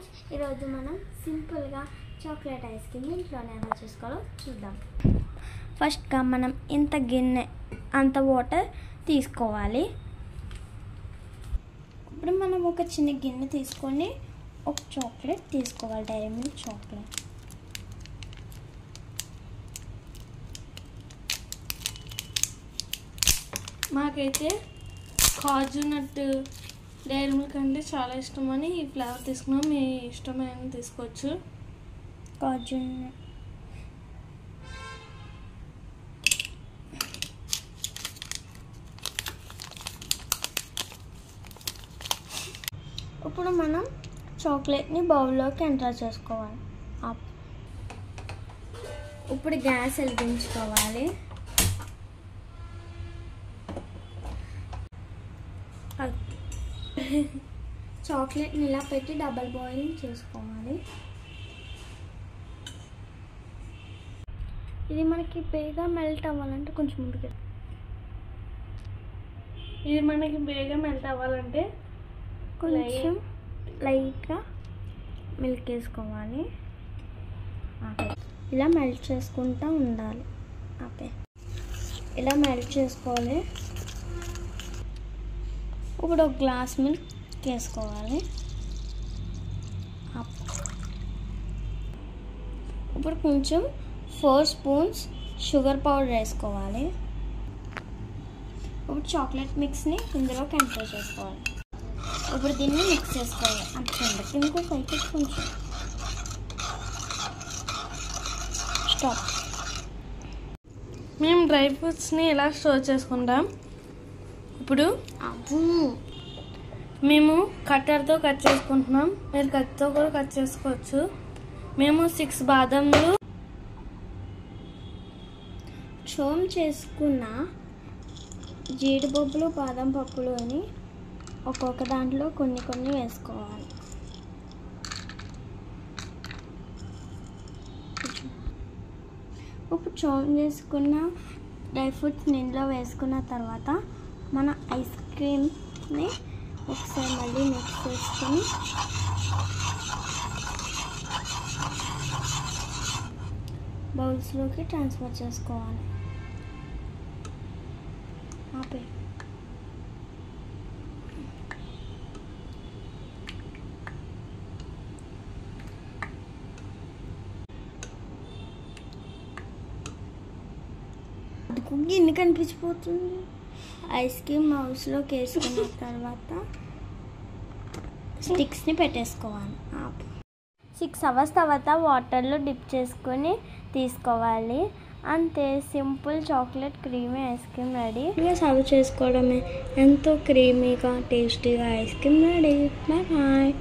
Friends, ఈరోజు మనం సింపుల్గా చాక్లెట్ ఐస్ క్రీమ్ ఇంట్లోనే ఎలా చేసుకోవాలో చూద్దాం. ఫస్ట్గా మనం ఇంత గిన్నె అంత వాటర్ తీసుకోవాలి. ఇప్పుడు మనం ఒక చిన్న గిన్నె తీసుకొని ఒక చాక్లెట్ తీసుకోవాలి, డైరీ మిల్క్ చాక్లెట్. మాకైతే కాజు నట్ డైరీ మిల్క్ అంటే చాలా ఇష్టమని ఈ ఫ్లేవర్ తీసుకున్నాం. మీ ఇష్టమైన తీసుకోవచ్చు. కాజు ఇప్పుడు మనం చాక్లెట్ని బౌల్లోకి ఎంటర్ చేసుకోవాలి. ఇప్పుడు గ్యాస్ వెలిగించుకోవాలి. చాక్లెట్ని ఇలా పెట్టి డబల్ బాయిలింగ్ చేసుకోవాలి. ఇది మనకి బేగా మెల్ట్ అవ్వాలంటే కొంచెం ముందుకు కొంచెం లైట్గా మిల్క్ వేసుకోవాలి. ఇలా మెల్ట్ చేసుకుంటూ ఉండాలి. ఇలా మెల్ట్ చేసుకోవాలి. ఇప్పుడు ఒక గ్లాస్ మిల్క్ వేసుకోవాలి. ఇప్పుడు కొంచెం 4 స్పూన్స్ షుగర్ పౌడర్ వేసుకోవాలి. ఇప్పుడు చాక్లెట్ మిక్స్ని ఇందులోకి ఎంటర్ చేసుకోవాలి. ఇప్పుడు దీన్ని మిక్స్ చేసుకోవాలి. అంతే, ఇంకో సైకిల్ కొంచెం స్టాప్. మేము డ్రై ఫ్రూట్స్ని ఇలా స్టోర్ చేసుకుంటాం. ఇప్పుడు మేము కట్టర్తో కట్ చేసుకుంటున్నాం. మీరు కత్తితో కూడా కట్ చేసుకోవచ్చు. మేము 6 బాదంలు చోమ్ చేసుకున్న జీడిపప్పులు బాదం పప్పులు అని ఒక్కొక్క దాంట్లో కొన్ని కొన్ని వేసుకోవాలి. ఇప్పుడు చోమ్ చేసుకున్న డ్రై ఫ్రూట్స్ ఇందులో వేసుకున్న తర్వాత మన ఐస్ క్రీమ్ని ఒకసారి మళ్ళీ మిక్స్ చేసుకొని బౌల్స్లోకి ట్రాన్స్ఫర్ చేసుకోవాలి. గిన్నె కనిపించిపోతుంది. ఐస్ క్రీమ్ మౌస్లోకి వేసుకున్న తర్వాత స్టిక్స్ని పెట్టేసుకోవాలి. 6 అవర్స్ తర్వాత వాటర్లో డిప్ చేసుకొని తీసుకోవాలి. అంతే, simple chocolate creamy ice cream ready. ఇక సర్వ్ చేసుకోవడమే. ఎంతో క్రీమీగా టేస్టీగా ice cream ready. Bye bye.